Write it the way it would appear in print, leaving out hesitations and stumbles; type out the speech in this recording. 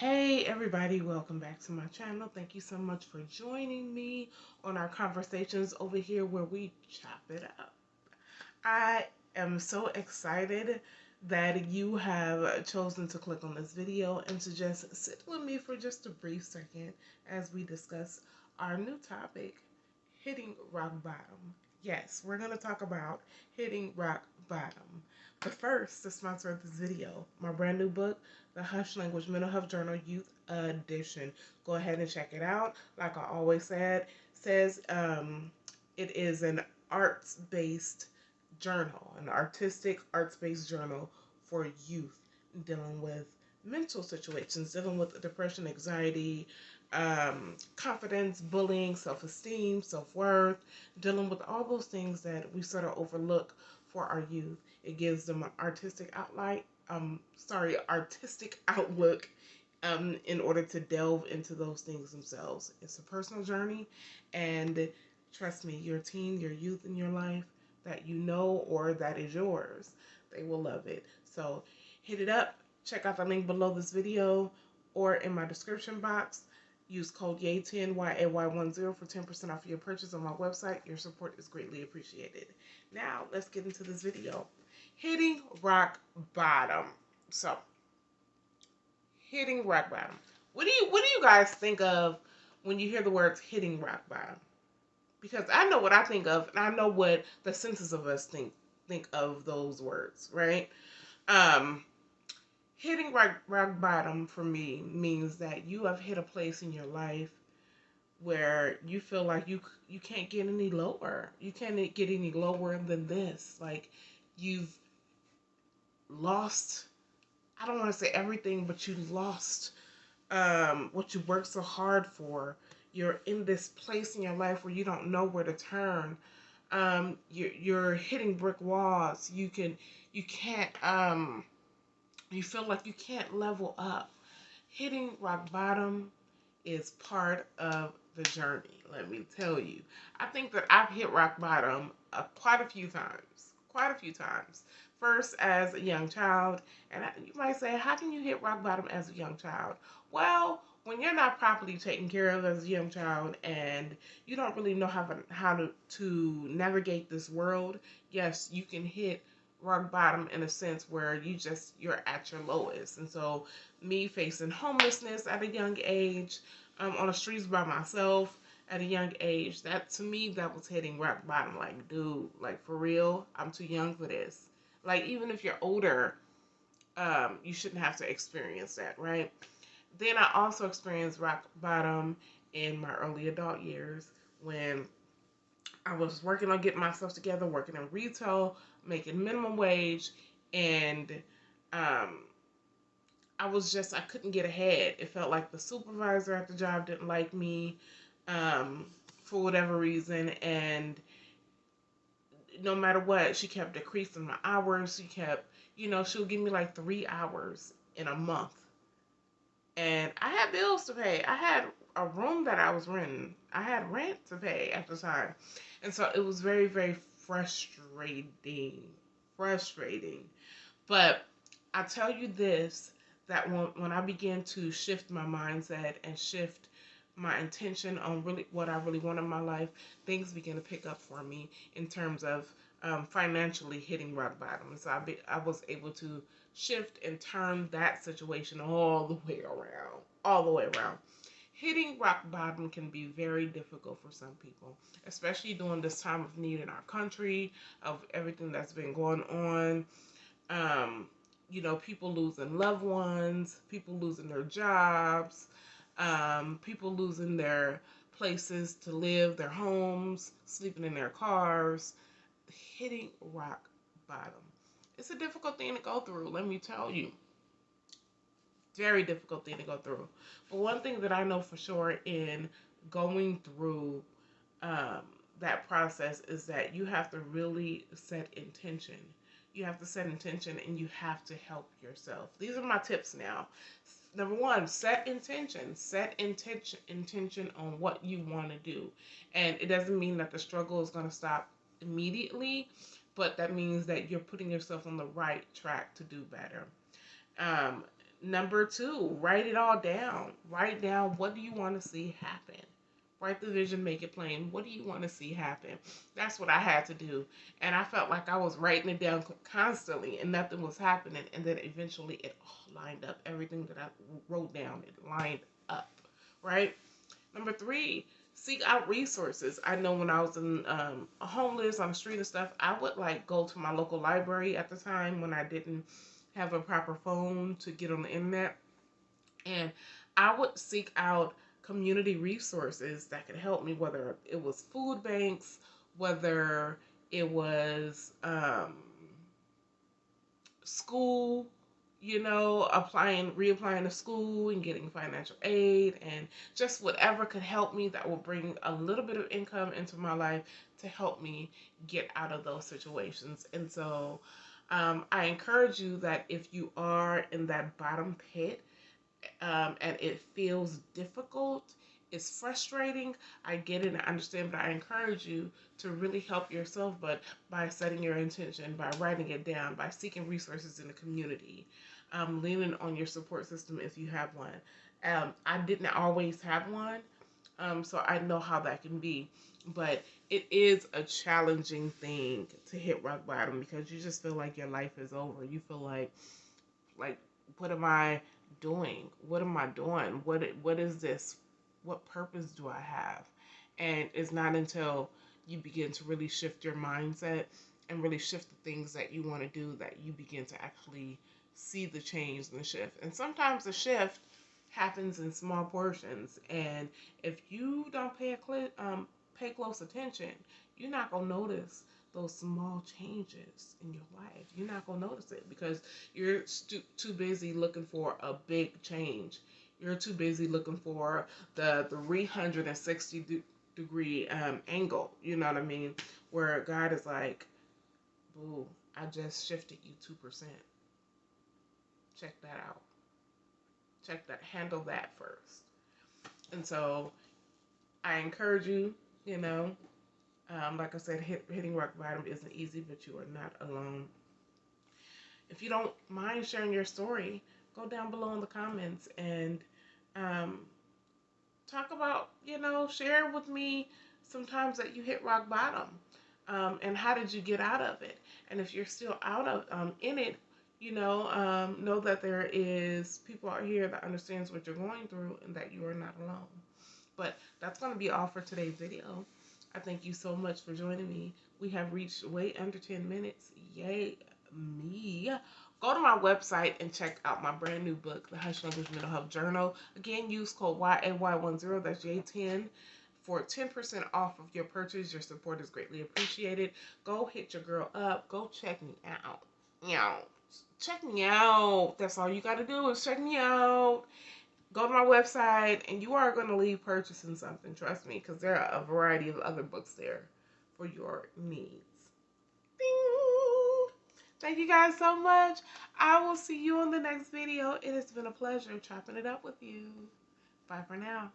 Hey everybody, welcome back to my channel. Thank you so much for joining me on our conversations over here where we chop it up. I am so excited that you have chosen to click on this video and to just sit with me for just a brief second as we discuss our new topic, hitting rock bottom. Yes, we're going to talk about hitting rock bottom. But first, the sponsor of this video, my brand new book, The Hush Language Mental Health Journal Youth Edition. Go ahead and check it out. Like I always says it is an arts-based journal, an artistic arts-based journal for youth dealing with mental situations, dealing with depression, anxiety, confidence, bullying, self-esteem, self-worth, dealing with all those things that we sort of overlook for our youth. It gives them an artistic outlook in order to delve into those things themselves. It's a personal journey, and trust me, your teen, your youth in your life that you know or that is yours, they will love it. So hit it up. Check out the link below this video or in my description box. Use code YAY10 YAY10 for 10% off your purchase on my website. Your support is greatly appreciated. Now let's get into this video. Hitting rock bottom. So hitting rock bottom. What do you guys think of when you hear the words hitting rock bottom? Because I know what I think of, and I know what the census of us think of those words, right? Um, Hitting rock bottom for me means that you have hit a place in your life where you feel like you can't get any lower. You can't get any lower than this. Like you've lost. I don't want to say everything, but you lost what you worked so hard for. You're in this place in your life where you don't know where to turn. You're hitting brick walls. You can't you feel like you can't level up. Hitting rock bottom is part of the journey. Let me tell you. I think that I've hit rock bottom quite a few times. Quite a few times. First, as a young child, and you might say, how can you hit rock bottom as a young child? Well, when you're not properly taken care of as a young child and you don't really know how to navigate this world, yes, you can hit rock bottom in a sense where you're at your lowest. And so me facing homelessness at a young age, on the streets by myself at a young age, that to me, that was hitting rock bottom. Like, dude, like for real, I'm too young for this. Like, even if you're older, you shouldn't have to experience that, right? Then I also experienced rock bottom in my early adult years when I was working on getting myself together, working in retail, making minimum wage, and um, I couldn't get ahead. It felt like the supervisor at the job didn't like me um, for whatever reason, and no matter what, she kept decreasing my hours. She kept, she'll give me like 3 hours in a month. And I had bills to pay. I had a room that I was renting. I had rent to pay at the time. And so it was very, very frustrating. Frustrating. But I tell you this, that when I began to shift my mindset and shift my intention on really what I really want in my life, things began to pick up for me in terms of financially hitting rock bottom. And so I was able to shift and turn that situation all the way around, all the way around. Hitting rock bottom can be very difficult for some people, especially during this time of need in our country, of everything that's been going on. Um, people losing loved ones, people losing their jobs, people losing their places to live, their homes, sleeping in their cars, hitting rock bottom. It's a difficult thing to go through, let me tell you. Very difficult thing to go through. But one thing that I know for sure in going through um, that process is that you have to really set intention. You have to set intention and you have to help yourself. These are my tips now. Number one, set intention. Set intention on what you want to do. And it doesn't mean that the struggle is going to stop immediately, but that means that you're putting yourself on the right track to do better. Um, Number two, write it all down. Write down, what do you want to see happen? Write the vision, make it plain. What do you want to see happen? That's what I had to do. And I felt like I was writing it down constantly and nothing was happening. And then eventually it all lined up. Everything that I wrote down, it lined up, right? Number three, seek out resources. I know when I was in homeless on the street and stuff, I would like go to my local library at the time when I didn't have a proper phone to get on the internet, and I would seek out community resources that could help me, whether it was food banks, whether it was school, reapplying to school and getting financial aid, and just whatever could help me that will bring a little bit of income into my life to help me get out of those situations. And so I encourage you that if you are in that bottom pit, and it feels difficult, it's frustrating, I get it and I understand, but I encourage you to really help yourself, but by setting your intention, by writing it down, by seeking resources in the community, leaning on your support system if you have one. I didn't always have one, so I know how that can be, but it is a challenging thing to hit rock bottom because you just feel like your life is over. You feel like what am I doing? What am I doing? What is this? What purpose do I have? And it's not until you begin to really shift your mindset and really shift the things that you want to do that you begin to actually see the change and the shift. And sometimes the shift happens in small portions, and if you don't pay close attention, you're not gonna notice those small changes in your life. You're not gonna notice it because you're too busy looking for a big change. You're too busy looking for the 360 degree angle. You know what I mean? Where God is like, "Boo, I just shifted you 2%. Check that out. Check that. Handle that first." And so I encourage you. You know, like I said, hitting rock bottom isn't easy, but you are not alone. If you don't mind sharing your story, go down below in the comments and um, talk about, share with me sometimes that you hit rock bottom, and how did you get out of it? And if you're still out of in it, know that there is people out here that understands what you're going through and that you are not alone. But that's going to be all for today's video. I thank you so much for joining me. We have reached way under 10 minutes. Yay me. Go to my website and check out my brand new book, The Hush Language Mental Health Journal. Again, use code YAY10, that's J10, for 10% off of your purchase. Your support is greatly appreciated. Go hit your girl up. Go check me out. Check me out. That's all you got to do is check me out. Go to my website, and you are going to leave purchasing something. Trust me, because there are a variety of other books there for your needs. Ding! Thank you guys so much. I will see you on the next video. It has been a pleasure chopping it up with you. Bye for now.